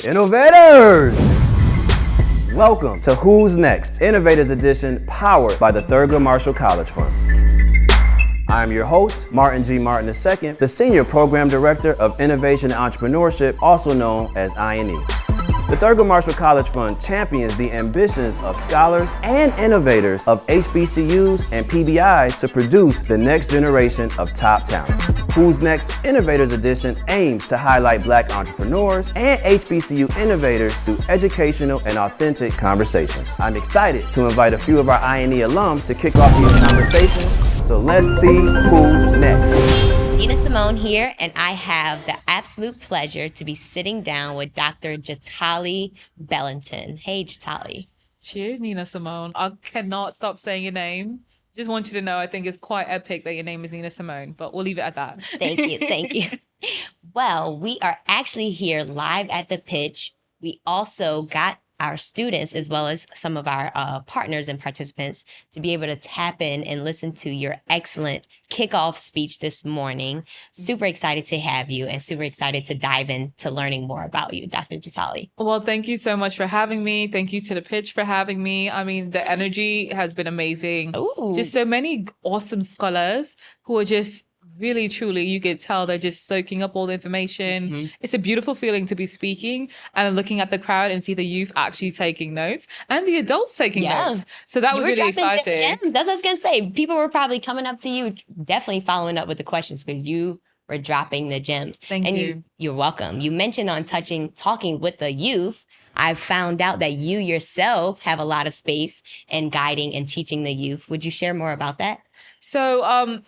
Innovators! Welcome to Who's Next, Innovators Edition, powered by the Thurgood Marshall College Fund. I'm your host, Martin G. Martin II, the Senior Program Director of Innovation and Entrepreneurship, also known as I&E. The Thurgood Marshall College Fund champions the ambitions of scholars and innovators of HBCUs and PBIs to produce the next generation of top talent. Who's Next Innovators Edition aims to highlight Black entrepreneurs and HBCU innovators through educational and authentic conversations. I'm excited to invite a few of our I&E alum to kick off these conversations, so let's see who's next. Nina-Simone here, and I have the absolute pleasure to be sitting down with Dr. Jatali Bellanton. Hey, Jatali. Cheers, Nina-Simone. I cannot stop saying your name. Just want you to know I think it's quite epic that your name is Nina-Simone, but we'll leave it at that. Thank you. Well, we are actually here live at the pitch. We also got our students, as well as some of our partners and participants, to be able to tap in and listen to your excellent kickoff speech this morning. Super excited to have you and super excited to dive into learning more about you, Dr. Jatali. Well, thank you so much for having me. Thank you to the pitch for having me. I mean, the energy has been amazing. Ooh. Just so many awesome scholars who are just really, truly, you could tell they're just soaking up all the information. Mm-hmm. It's a beautiful feeling to be speaking and looking at the crowd and see the youth actually taking notes and the adults taking notes. So that was really exciting. Gems. That's what I was going to say. People were probably coming up to you, definitely following up with the questions because you were dropping the gems. Thank you. You're welcome. You mentioned on talking with the youth. I found out that you yourself have a lot of space in guiding and teaching the youth. Would you share more about that? So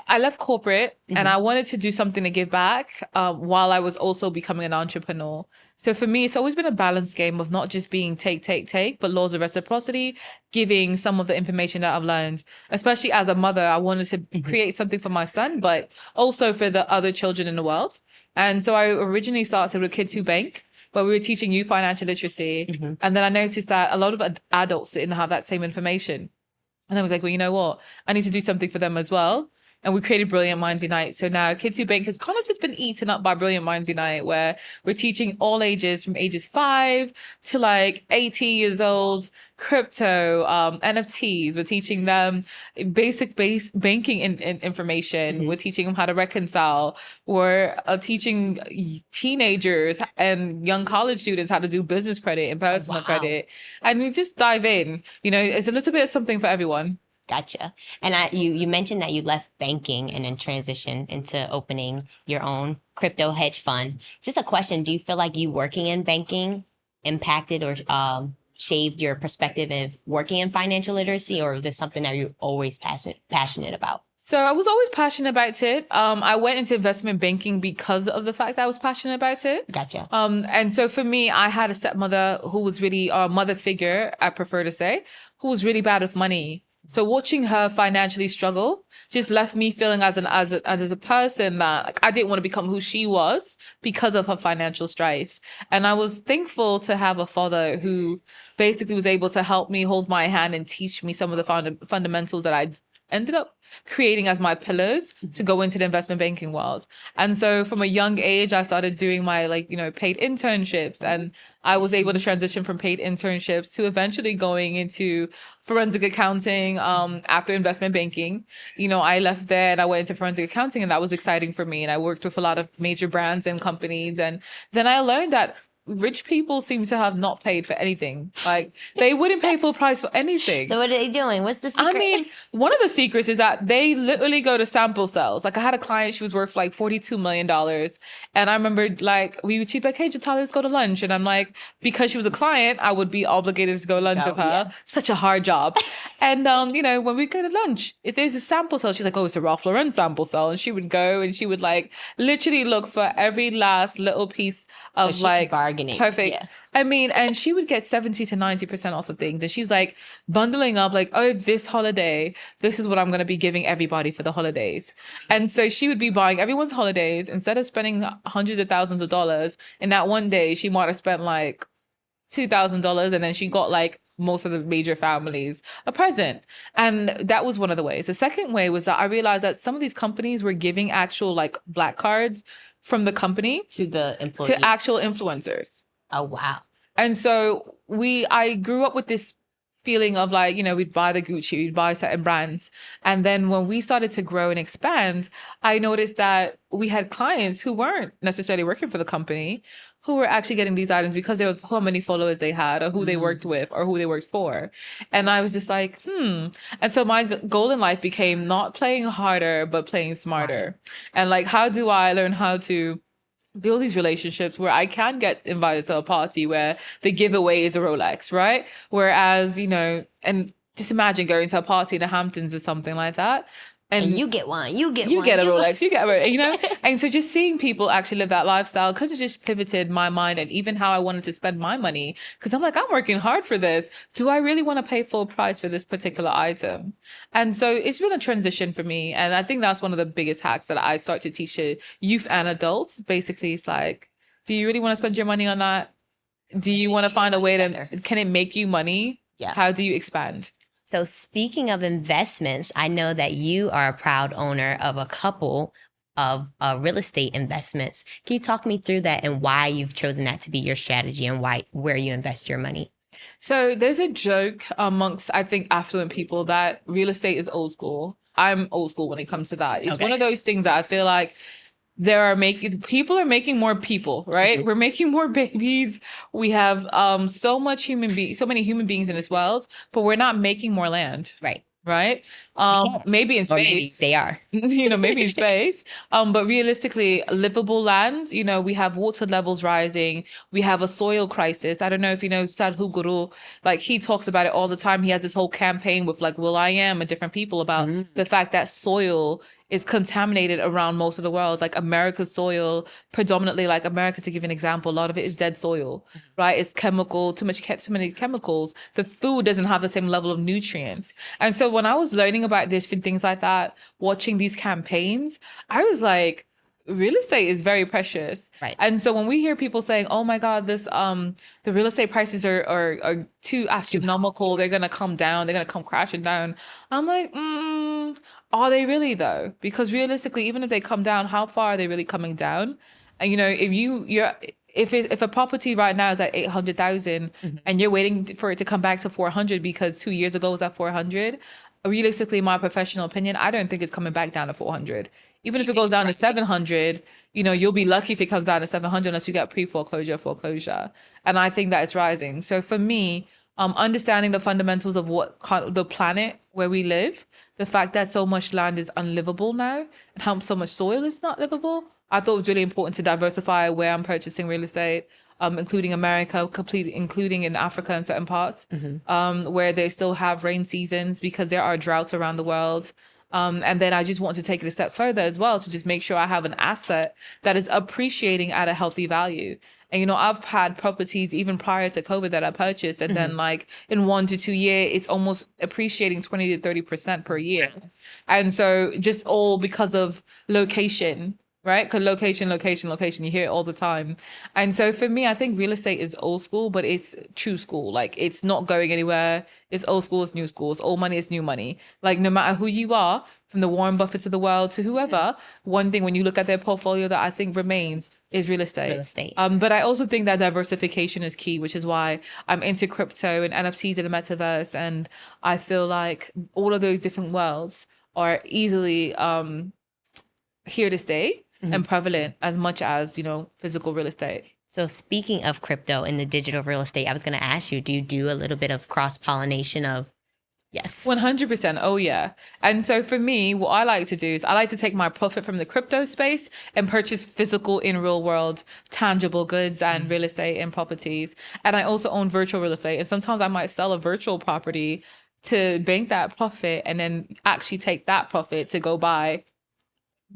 I left corporate and I wanted to do something to give back while I was also becoming an entrepreneur. So for me, it's always been a balanced game of not just being take, but laws of reciprocity, giving some of the information that I've learned. Especially as a mother, I wanted to create something for my son, but also for the other children in the world. And so I originally started with Kids Who Bank, where we were teaching youth financial literacy. And then I noticed that a lot of adults didn't have that same information. And I was like, well, you know what? I need to do something for them as well. And we created Brilliant Minds Unite. So now Kids Who Bank has kind of just been eaten up by Brilliant Minds Unite, where we're teaching all ages from ages 5 to like 80 years old, crypto, NFTs. We're teaching them basic banking information. We're teaching them how to reconcile. We're teaching teenagers and young college students how to do business credit and personal credit. And we just dive in. You know, it's a little bit of something for everyone. Gotcha. And you mentioned that you left banking and then transitioned into opening your own crypto hedge fund. Just a question, do you feel like you working in banking impacted or shaped your perspective of working in financial literacy, or was this something that you're always passionate about? So I was always passionate about it. I went into investment banking because of the fact that I was passionate about it. Gotcha. And so for me, I had a stepmother who was really a mother figure, I prefer to say, who was really bad with money. So watching her financially struggle just left me feeling as a person that like, I didn't want to become who she was because of her financial strife. And I was thankful to have a father who basically was able to help me, hold my hand and teach me some of the fundamentals that I ended up creating as my pillars to go into the investment banking world. And so from a young age, I started doing my paid internships, and I was able to transition from paid internships to eventually going into forensic accounting after investment banking. You know, I left there and I went into forensic accounting, and that was exciting for me. And I worked with a lot of major brands and companies. And then I learned that rich people seem to have not paid for anything. Like, they wouldn't pay full price for anything. So what are they doing? What's the secret? I mean, one of the secrets is that they literally go to sample sales. Like, I had a client, she was worth like $42 million. And I remember like, we would, she'd be like, hey, Jatali, let's go to lunch. And I'm like, because she was a client, I would be obligated to go lunch with her. Yeah. Such a hard job. And, when we go to lunch, if there's a sample sale, she's like, oh, it's a Ralph Lauren sample sale. And she would go and she would like literally look for every last little piece of perfect. Yeah. I mean, and she would get 70 to 90% off of things. And she's like bundling up like, oh, this holiday, this is what I'm going to be giving everybody for the holidays. And so she would be buying everyone's holidays instead of spending hundreds of thousands of dollars. In that one day, she might have spent like $2,000, and then she got like most of the major families a present. And that was one of the ways. The second way was that I realized that some of these companies were giving actual like black cards from the company to the employee, to actual influencers. Oh, wow. And so I grew up with this feeling of like, we'd buy the Gucci, we'd buy certain brands. And then when we started to grow and expand, I noticed that we had clients who weren't necessarily working for the company, who were actually getting these items because of how many followers they had or who they worked with or who they worked for. And I was just like, And so my goal in life became not playing harder, but playing smarter. And like, how do I learn how to build these relationships where I can get invited to a party where the giveaway is a Rolex, right? Whereas, and just imagine going to a party in the Hamptons or something like that. And you get one, you get you one. get a Rolex, you get a, and so just seeing people actually live that lifestyle could have just pivoted my mind and even how I wanted to spend my money. Because I'm like, I'm working hard for this. Do I really want to pay full price for this particular item? And so it's been a transition for me. And I think that's one of the biggest hacks that I start to teach to youth and adults. Basically, it's like, do you really want to spend your money on that? Do you want to find a way to, can it make you money? Yeah. How do you expand? So speaking of investments, I know that you are a proud owner of a couple of real estate investments. Can you talk me through that and why you've chosen that to be your strategy and where you invest your money? So there's a joke amongst, I think, affluent people that real estate is old school. I'm old school when it comes to that. It's one of those things that I feel like people are making more people, right? We're making more babies. We have so many human beings in this world, but we're not making more land. Right? Maybe in space. Or maybe they are. Maybe in space. But realistically, livable land, we have water levels rising. We have a soil crisis. I don't know if you know Sadhu Guru, like he talks about it all the time. He has this whole campaign with like will.i.am and different people about the fact that soil is contaminated around most of the world. Like America's soil, predominantly like America, to give an example, a lot of it is dead soil, right? It's too many chemicals. The food doesn't have the same level of nutrients. And so when I was learning about this and things like that, watching these campaigns, I was like, real estate is very precious. Right. And so when we hear people saying, oh my God, the real estate prices are too astronomical, they're going to come down, they're going to come crashing down. I'm like, are they really though? Because realistically, even if they come down, how far are they really coming down? And if a property right now is at 800,000 and you're waiting for it to come back to 400 because 2 years ago it was at 400, realistically, my professional opinion, I don't think it's coming back down to 400. Even if it goes down to 700, you'll be lucky if it comes down to 700 unless you get foreclosure. And I think that it's rising. So for me, understanding the fundamentals of the planet where we live, the fact that so much land is unlivable now and how so much soil is not livable, I thought it was really important to diversify where I'm purchasing real estate, including America, including in Africa in certain parts, where they still have rain seasons because there are droughts around the world. And then I just want to take it a step further as well to just make sure I have an asset that is appreciating at a healthy value. And, I've had properties even prior to COVID that I purchased. And then like in 1 to 2 years, it's almost appreciating 20 to 30% per year. And so just all because of location, right? Because location, you hear it all the time. And so for me, I think real estate is old school, but it's true school. Like it's not going anywhere. It's old school, it's new school. It's old money, it's new money. Like no matter who you are, from the Warren Buffetts of the world to whoever, one thing when you look at their portfolio that I think remains is real estate. But I also think that diversification is key, which is why I'm into crypto and NFTs and the metaverse. And I feel like all of those different worlds are easily here to stay. And prevalent as much as, physical real estate. So speaking of crypto and the digital real estate, I was going to ask you, do you do a little bit of cross-pollination of, yes. 100%. Oh, yeah. And so for me, what I like to do is I like to take my profit from the crypto space and purchase physical in real world, tangible goods and real estate and properties. And I also own virtual real estate. And sometimes I might sell a virtual property to bank that profit and then actually take that profit to go buy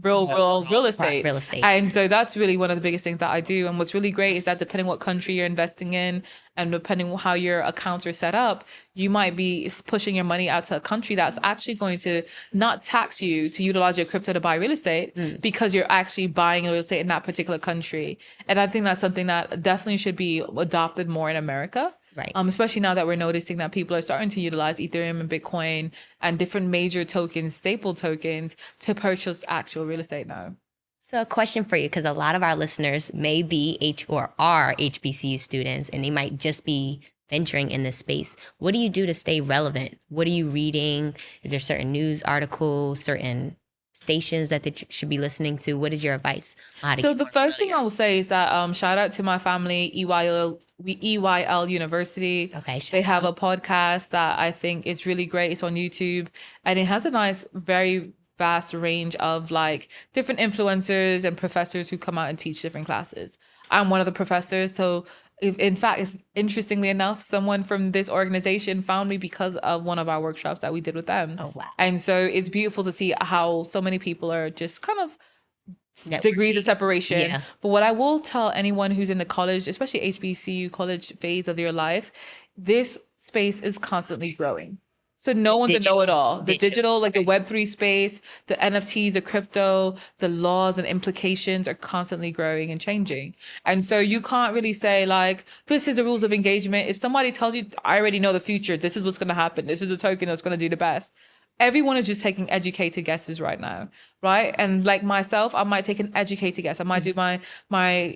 real estate. And so that's really one of the biggest things that I do. And what's really great is that depending what country you're investing in and depending on how your accounts are set up, you might be pushing your money out to a country that's actually going to not tax you to utilize your crypto to buy real estate because you're actually buying real estate in that particular country. And I think that's something that definitely should be adopted more in America. Right. Especially now that we're noticing that people are starting to utilize Ethereum and Bitcoin and different major tokens, staple tokens, to purchase actual real estate now. So a question for you, because a lot of our listeners may be or are HBCU students, and they might just be venturing in this space. What do you do to stay relevant? What are you reading? Is there certain news articles, certain stations that they should be listening to? What is your advice on how to So get the more first thing I familiar? will say is that shout out to my family, EYL University. Okay, shout They have out. a podcast that I think is really great. It's on YouTube, and it has a nice, very vast range of like different influencers and professors who come out and teach different classes. I'm one of the professors, so in fact, it's interestingly enough, someone from this organization found me because of one of our workshops that we did with them. Oh, wow. And so it's beautiful to see how so many people are just kind of degrees of Networking. separation. Yeah. But what I will tell anyone who's in the college, especially HBCU college phase of your life, this space is constantly growing. So no one's a know-it-all. The digital, like the Web3 space, the NFTs, the crypto, the laws and implications are constantly growing and changing. And so you can't really say like, this is the rules of engagement. If somebody tells you, I already know the future, this is what's going to happen, this is a token that's going to do the best. Everyone is just taking educated guesses right now, right? And like myself, I might take an educated guess. I might do my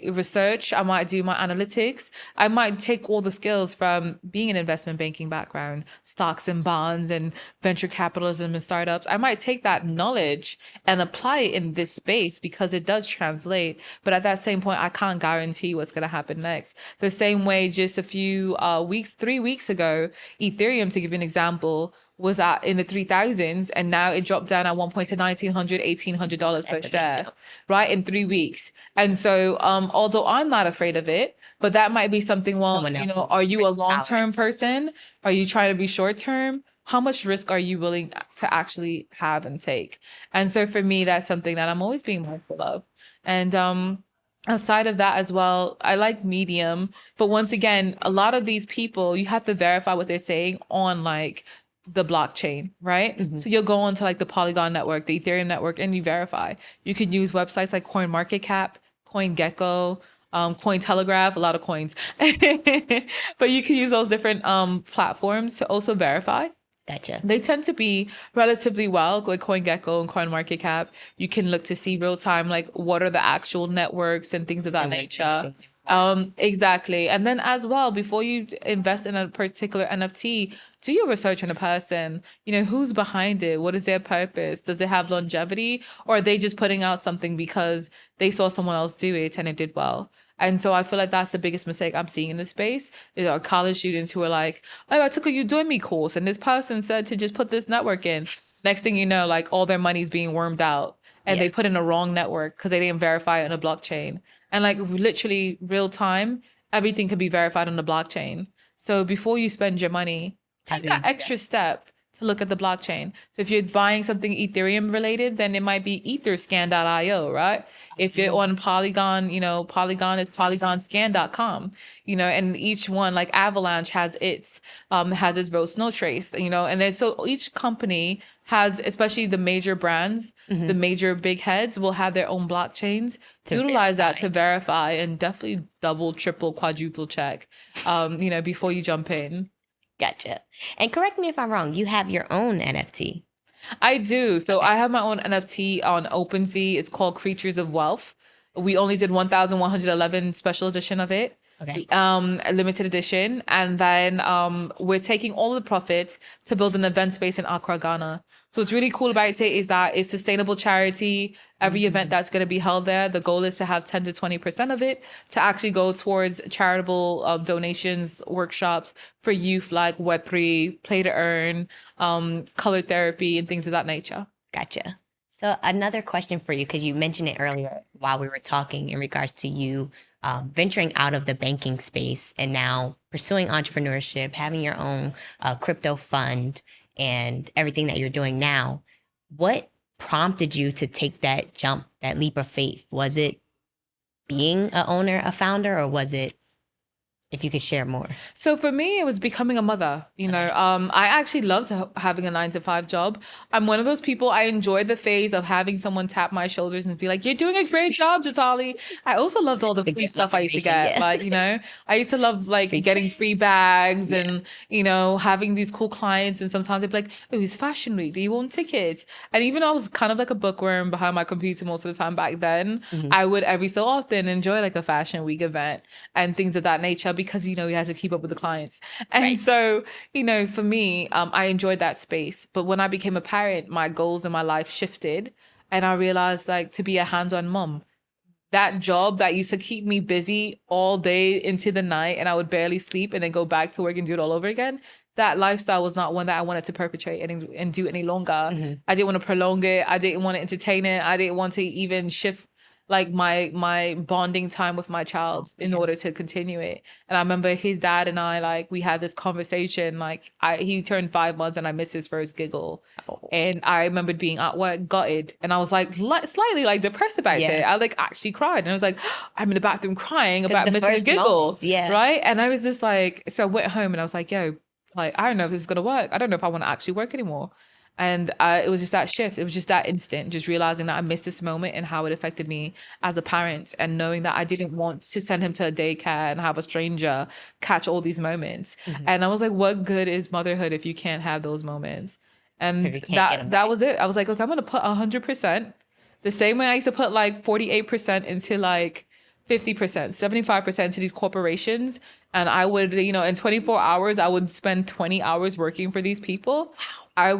research. I might do my analytics. I might take all the skills from being an investment banking background, stocks and bonds and venture capitalism and startups. I might take that knowledge and apply it in this space because it does translate. But at that same point, I can't guarantee what's going to happen next. The same way, just a few 3 weeks ago, Ethereum, to give you an example, was at in the 3000s, and now it dropped down at one point to $1,900 per share, right, in 3 weeks. And so although I'm not afraid of it, but that might be something, well, Someone you know, else's are you a risk long-term tolerance. person? Are you trying to be short-term? How much risk are you willing to actually have and take? And so for me, that's something that I'm always being mindful of. And outside of that as well, I like Medium. But once again, a lot of these people, you have to verify what they're saying on like the blockchain, right? So you'll go onto like the Polygon network, the Ethereum network, and you verify. You could use websites like CoinMarketCap, CoinGecko, Cointelegraph, a lot of coins. But you can use those different platforms to also verify. Gotcha. They tend to be relatively well, like CoinGecko and CoinMarketCap. You can look to see real time, like what are the actual networks and things of that And where's nature. everything? Exactly. And then as well, before you invest in a particular NFT, do your research on a person. You know, who's behind it? What is their purpose? Does it have longevity? Or are they just putting out something because they saw someone else do it and it did well? And so I feel like that's the biggest mistake I'm seeing in this space is our college students who are like, oh, I took a Udemy course and this person said to just put this network in. Next thing you know, like all their money's being wormed out and they put in a wrong network because they didn't verify it on a blockchain. And like literally real time, everything can be verified on the blockchain. So before you spend your money, take that extra step to look at the blockchain. So if you're buying something Ethereum related, then it might be etherscan.io, right? If you're on Polygon, you know, Polygon is polygonscan.com, you know, and each one like Avalanche has its real snow trace, you know, and then so each company has, especially the major brands, the major big heads will have their own blockchains. To utilize that to verify and definitely double, triple, quadruple check, you know, before you jump in. Gotcha. And correct me if I'm wrong, you have your own NFT. I do. So I have my own NFT on OpenSea. It's called Creatures of Wealth. We only did 1,111 special edition of it. Okay. A limited edition. And then we're taking all the profits to build an event space in Accra, Ghana. So what's really cool about it is that it's sustainable charity. Every event that's going to be held there, the goal is to have 10 to 20% of it to actually go towards charitable donations, workshops for youth like Web3, play to earn, color therapy, and things of that nature. Gotcha. So another question for you, because you mentioned it earlier while we were talking in regards to you venturing out of the banking space and now pursuing entrepreneurship, having your own crypto fund and everything that you're doing now. What prompted you to take that jump, that leap of faith? Was it being a owner, a founder, or was it If you could share more. So for me, it was becoming a mother. I actually loved having a 9 to 5 job. I'm one of those people, I enjoy the phase of having someone tap my shoulders and be like, you're doing a great job, Jatali. I also loved all the free stuff I used to get. Yeah. I used to love getting free bags and, having these cool clients. And sometimes they'd be like, oh, it's Fashion Week. Do you want tickets? And even though I was kind of like a bookworm behind my computer most of the time back then, I would every so often enjoy like a Fashion Week event and things of that nature, because we had to keep up with the clients. And so for me, I enjoyed that space. But when I became a parent, my goals in my life shifted, and I realized to be a hands-on mom, that job that used to keep me busy all day into the night and I would barely sleep and then go back to work and do it all over again, that lifestyle was not one that I wanted to perpetrate and do any longer. I didn't want to prolong it. I didn't want to entertain it. I didn't want to even shift my bonding time with my child in order to continue it. And I remember his dad and I, we had this conversation, he turned 5 months and I missed his first giggle. And I remember being at work gutted, and I was slightly depressed about it. I actually cried, and I was I'm in the bathroom crying about missing a giggle. Moments, right? And I was just so I went home and I was yo, I don't know if this is gonna work. I don't know if I want to actually work anymore. And it was just that shift. It was just that instant, just realizing that I missed this moment and how it affected me as a parent, and knowing that I didn't want to send him to a daycare and have a stranger catch all these moments. And I was what good is motherhood if you can't have those moments? And that was it. I was okay, I'm going to put 100%, the same way I used to put 48% into 50%, 75% to these corporations. And I would, in 24 hours, I would spend 20 hours working for these people. Wow.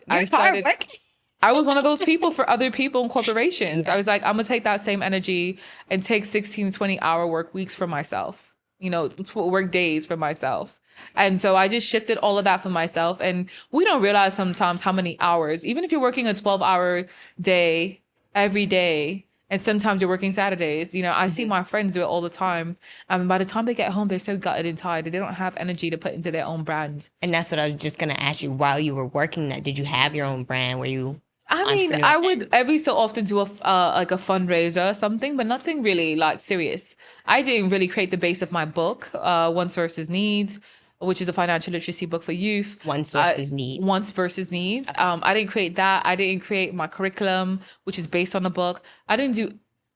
I was one of those people for other people in corporations. I was I'm going to take that same energy and take 16, 20-hour work weeks for myself, work days for myself. And so I just shifted all of that for myself. And we don't realize sometimes how many hours, even if you're working a 12-hour day every day, and sometimes you're working Saturdays, I see my friends do it all the time. And by the time they get home, they're so gutted and tired. They don't have energy to put into their own brand. And that's what I was just going to ask you. While you were working that, did you have your own brand? Were you... I would every so often do a fundraiser or something, but nothing really serious. I didn't really create the base of my book, Wants versus Needs, which is a financial literacy book for youth. Wants versus Needs. Wants versus Needs. Okay. I didn't create that. I didn't create my curriculum, which is based on a book. I didn't do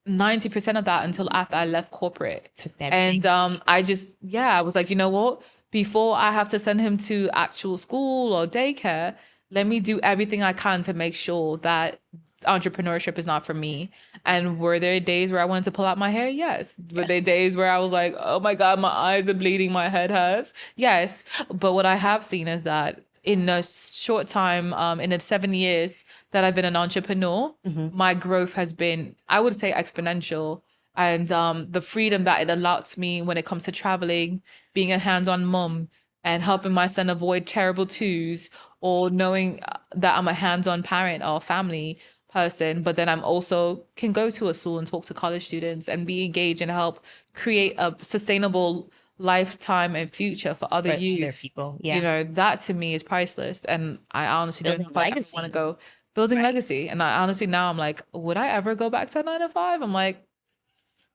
90% of that until after I left corporate. And I was you know what? Before I have to send him to actual school or daycare, let me do everything I can to make sure that entrepreneurship is not for me. And were there days where I wanted to pull out my hair? Yes. Were there days where I was oh my God, my eyes are bleeding, my head hurts? Yes. But what I have seen is that in a short time, in the 7 years that I've been an entrepreneur, my growth has been, I would say, exponential. And the freedom that it allows me when it comes to traveling, being a hands-on mom, and helping my son avoid terrible twos, or knowing that I'm a hands-on parent or family person, but then I'm also can go to a school and talk to college students and be engaged and help create a sustainable lifetime and future for other youth. Other people. Yeah. That to me is priceless. And I honestly don't know if I want to go building legacy. And I honestly now I'm would I ever go back to 9 to 5? I'm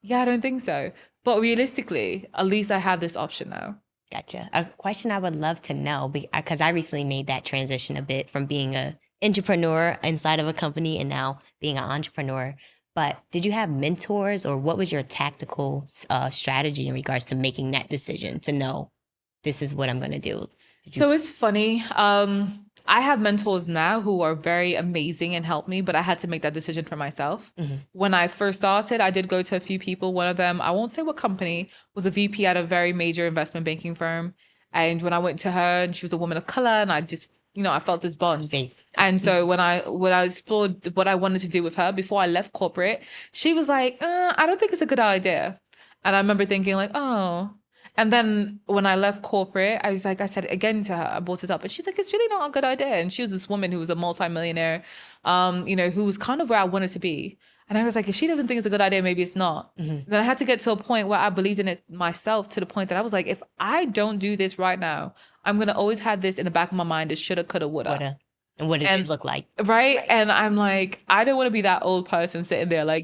yeah, I don't think so. But realistically, at least I have this option now. Gotcha. A question I would love to know, because I recently made that transition a bit from being an entrepreneur inside of a company and now being an entrepreneur. But did you have mentors, or what was your tactical strategy in regards to making that decision to know this is what I'm going to do? So it's funny. I have mentors now who are very amazing and help me, but I had to make that decision for myself. When I first started, I did go to a few people. One of them, I won't say what company, was a VP at a very major investment banking firm. And when I went to her, and she was a woman of color, and I just, I felt this bond. Safe. And so when I explored what I wanted to do with her before I left corporate, she was I don't think it's a good idea. And I remember thinking oh. And then when I left corporate, I said again to her, I brought it up, and she's it's really not a good idea. And she was this woman who was a multimillionaire, who was kind of where I wanted to be. And I was if she doesn't think it's a good idea, maybe it's not. Then I had to get to a point where I believed in it myself, to the point that I was if I don't do this right now, I'm going to always have this in the back of my mind, it shoulda, coulda, woulda. And what did it look like? Right? And I'm I don't want to be that old person sitting there I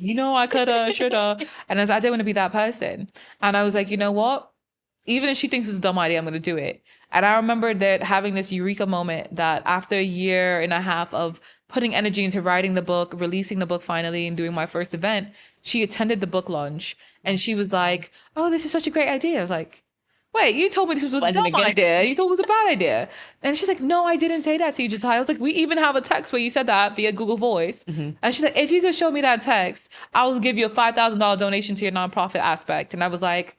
coulda, shoulda. And I didn't want to be that person. And I was you know what? even if she thinks it's a dumb idea, I'm going to do it. And I remember that having this eureka moment that after a year and a half of putting energy into writing the book, releasing the book finally, and doing my first event, she attended the book launch and she was like, "Oh, this is such a great idea." I was like, "Wait, you told me this was a dumb idea. You told me it was a bad idea." And she's like, "No, I didn't say that to you, Jatali." I was like, "We even have a text where you said that via Google Voice." And she's like, "If you could show me that text, I'll give you a $5,000 donation to your nonprofit aspect." And I was like,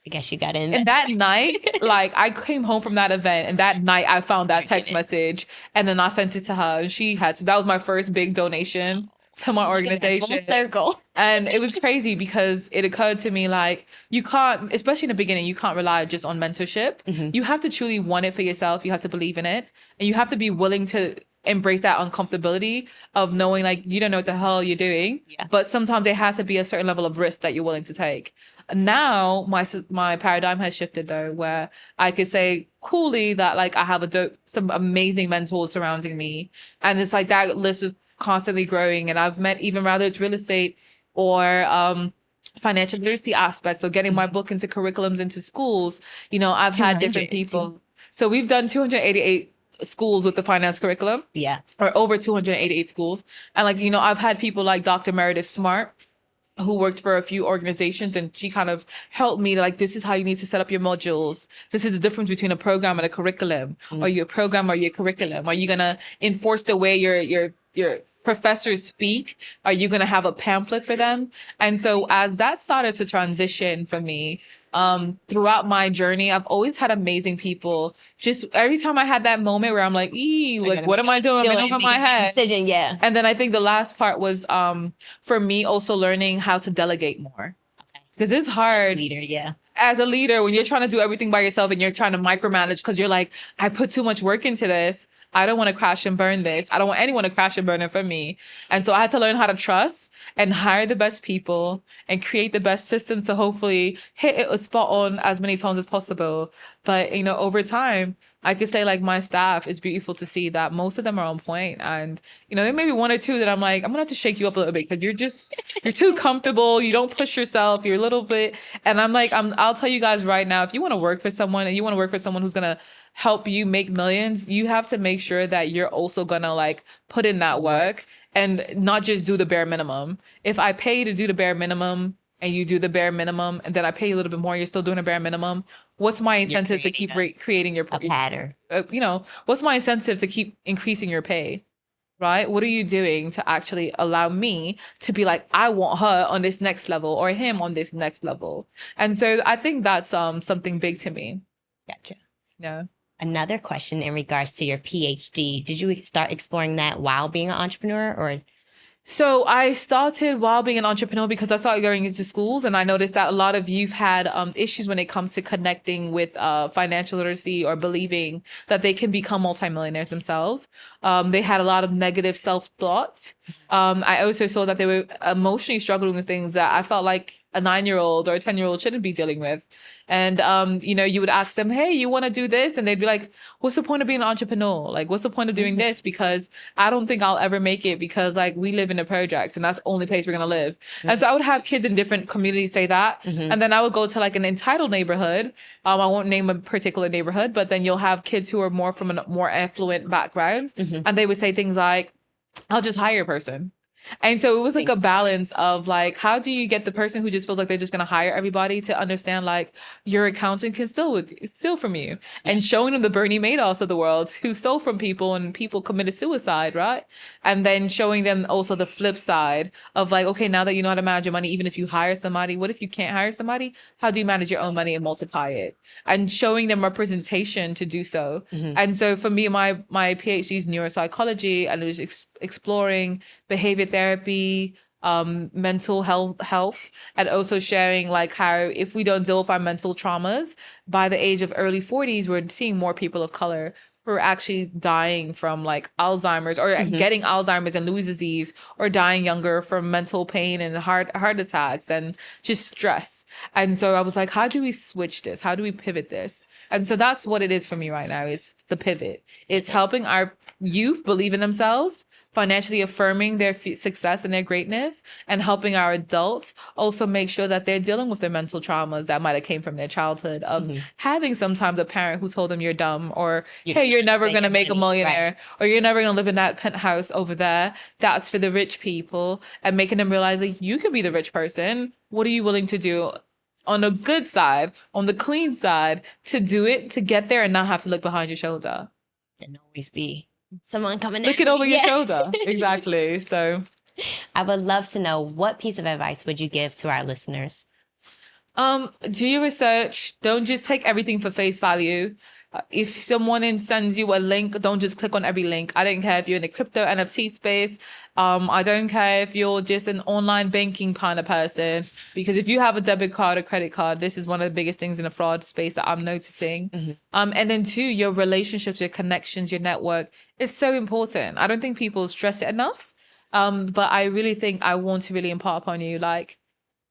I guess you got in. and that night, like I came home from that event and that night I found that text message and then I sent it to her and she had to, that was my first big donation to my organization. Full circle. And it was crazy because it occurred to me like you can't, especially in the beginning, you can't rely just on mentorship. You have to truly want it for yourself. You have to believe in it and you have to be willing to embrace that uncomfortability of knowing like you don't know what the hell you're doing. But sometimes there has to be a certain level of risk that you're willing to take. Now my paradigm has shifted though, where I could say coolly that like I have some amazing mentors surrounding me, and it's like that list is constantly growing. And I've met even rather it's real estate or financial literacy aspects or getting my book into curriculums into schools. You know, I've had different people. So we've done 288 schools with the finance curriculum. Or over 288 schools. And like, you know, I've had people like Dr. Meredith Smart, who worked for a few organizations, and she kind of helped me to like, this is how you need to set up your modules. This is the difference between a program and a curriculum. Are you a program or are you a curriculum? Are you going to enforce the way your professors speak? Are you going to have a pamphlet for them? And so as that started to transition for me, throughout my journey, I've always had amazing people. Just every time I had that moment where I'm like, like, what am I doing? I'm over my head. Decision, yeah. And then I think the last part was, for me, also learning how to delegate more. Because it's hard. As a leader, yeah. As a leader, when you're trying to do everything by yourself and you're trying to micromanage because you're like, I put too much work into this. I don't want to crash and burn this. I don't want anyone to crash and burn it for me. And so I had to learn how to trust and hire the best people and create the best systems to hopefully hit it spot on as many times as possible. But, you know, over time, I could say like my staff, it's beautiful to see that most of them are on point. And, you know, there may be one or two that I'm like, I'm gonna have to shake you up a little bit because you're too comfortable. You don't push yourself. You're a little bit. And I'm like, I'll tell you guys right now, if you want to work for someone and you want to work for someone who's going to help you make millions, you have to make sure that you're also going to like put in that work and not just do the bare minimum. If I pay you to do the bare minimum and you do the bare minimum and then I pay you a little bit more, you're still doing a bare minimum. What's my incentive to keep creating your pattern? You know, what's my incentive to keep increasing your pay? Right? What are you doing to actually allow me to be like, I want her on this next level or him on this next level? And so I think that's something big to me. Gotcha. Yeah. Another question in regards to your PhD. Did you start exploring that while being an entrepreneur or? So I started while being an entrepreneur because I started going into schools and I noticed that a lot of youth had issues when it comes to connecting with financial literacy or believing that they can become multimillionaires themselves. They had a lot of negative self-thought. I also saw that they were emotionally struggling with things that I felt like a 9-year-old or a 10-year-old shouldn't be dealing with. And, you know, you would ask them, hey, you want to do this? And they'd be like, what's the point of being an entrepreneur? Like, what's the point of doing this? Because I don't think I'll ever make it because like we live in the projects and that's the only place we're going to live. And so I would have kids in different communities say that. And then I would go to like an entitled neighborhood. I won't name a particular neighborhood, but then you'll have kids who are more from a more affluent background. And they would say things like, I'll just hire a person. And so it was like a balance of like, how do you get the person who just feels like they're just going to hire everybody to understand like your accountant can steal from you, and showing them the Bernie Madoffs of the world who stole from people and people committed suicide, right? And then showing them also the flip side of like, okay, now that you know how to manage your money, even if you hire somebody, what if you can't hire somebody? How do you manage your own money and multiply it? And showing them representation to do so. And so for me, my PhD is neuropsychology, and it was exploring behavior therapy, mental health, and also sharing like how if we don't deal with our mental traumas, by the age of early 40s, we're seeing more people of color who are actually dying from like Alzheimer's or getting Alzheimer's and Lewy disease, or dying younger from mental pain and heart attacks and just stress. And so I was like, how do we switch this? How do we pivot this? And so that's what it is for me right now, is the pivot. It's helping our youth believe in themselves, financially affirming their success and their greatness, and helping our adults also make sure that they're dealing with their mental traumas that might have came from their childhood of having sometimes a parent who told them you're dumb, or hey, you're never going to make a millionaire, or you're never going to live in that penthouse over there. That's for the rich people, and making them realize that you can be the rich person. What are you willing to do on the good side, on the clean side, to do it, to get there and not have to look behind your shoulder? And always be someone coming looking over your shoulder. Exactly. So I would love to know, what piece of advice would you give to our listeners? Do your research. Don't just take everything for face value. If someone sends you a link, don't just click on every link. I don't care if you're in the crypto NFT space. I don't care if you're just an online banking kind of person, because if you have a debit card or credit card, this is one of the biggest things in the fraud space that I'm noticing. And then 2, your relationships, your connections, your network is so important. I don't think people stress it enough. But I really think I want to really impart upon you, like,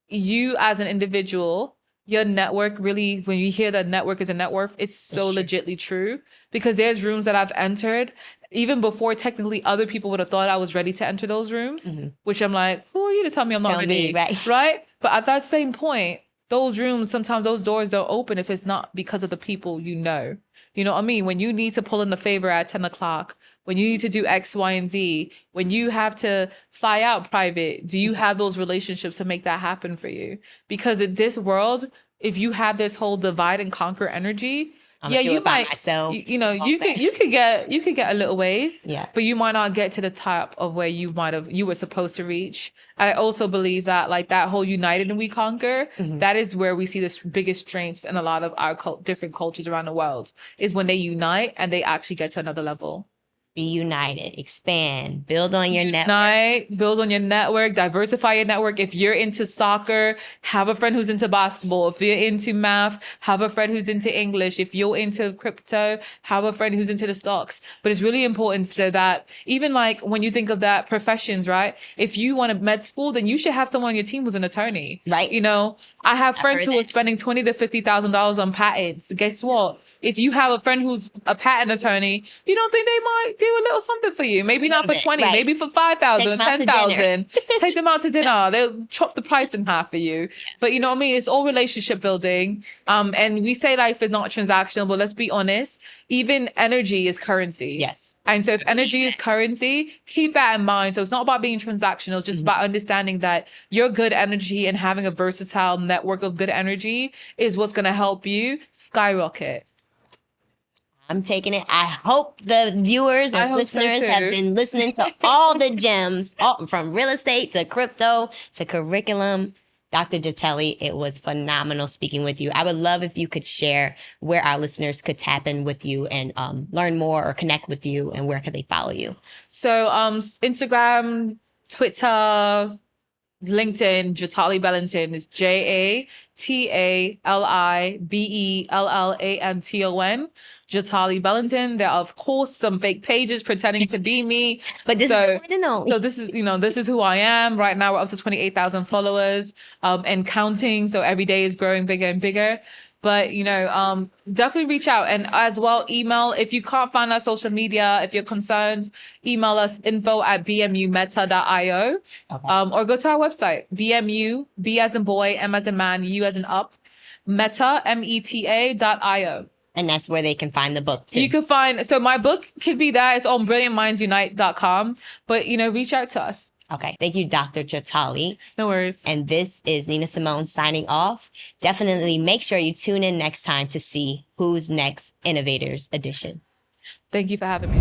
you as an individual, your network really, when you hear that network is a net worth, it's so legitly true. Because there's rooms that I've entered even before technically other people would have thought I was ready to enter those rooms, which I'm like, who are you to tell me I'm not ready? Right? But at that same point, those rooms, sometimes those doors don't open if it's not because of the people you know. You know what I mean? When you need to pull in the favor at 10 o'clock, when you need to do X, Y, and Z, when you have to fly out private, do you have those relationships to make that happen for you? Because in this world, if you have this whole divide and conquer energy, you might, you could get a little ways, but you might not get to the top of where you were supposed to reach. I also believe that, like, that whole united and we conquer, that is where we see the biggest strengths in a lot of our different cultures around the world, is when they unite and they actually get to another level. Be united, expand, build on your network. Build on your network, diversify your network. If you're into soccer, have a friend who's into basketball. If you're into math, have a friend who's into English. If you're into crypto, have a friend who's into the stocks. But it's really important so that even, like, when you think of that professions, right? If you want to med school, then you should have someone on your team who's an attorney. Right. You know, I have friends who are spending $20,000 to $50,000 on patents. Guess what? If you have a friend who's a patent attorney, you don't think they might do a little something for you? Maybe not for 20, maybe for 5,000 or 10,000. Take them out to dinner. They'll chop the price in half for you. But you know what I mean? It's all relationship building. And we say life is not transactional, but let's be honest. Even energy is currency. Yes. And so if energy is currency, keep that in mind. So it's not about being transactional, it's just about understanding that your good energy and having a versatile network of good energy is what's going to help you skyrocket. I'm taking it. I hope the viewers and listeners have been listening to all the gems, from real estate to crypto to curriculum. Dr. Jatali, it was phenomenal speaking with you. I would love if you could share where our listeners could tap in with you and learn more or connect with you, and where could they follow you? So Instagram, Twitter, LinkedIn, Jatali Bellanton is JATALIBELLANTON. Jatali Bellanton. There are, of course, some fake pages pretending to be me. But this is original. So this is who I am. Right now, we're up to 28,000 followers and counting. So every day is growing bigger and bigger. But, definitely reach out. And as well, email. If you can't find our social media, if you're concerned, email us info@bmumeta.io. Or go to our website, BMU, B as in boy, M as in man, U as in up, meta, META.io. And that's where they can find the book too. You can find, so my book could be there. It's on brilliantmindsunite.com. But, reach out to us. Okay. Thank you, Dr. Jatali. No worries. And this is Nina-Simone signing off. Definitely make sure you tune in next time to see Who's Next Innovators Edition. Thank you for having me.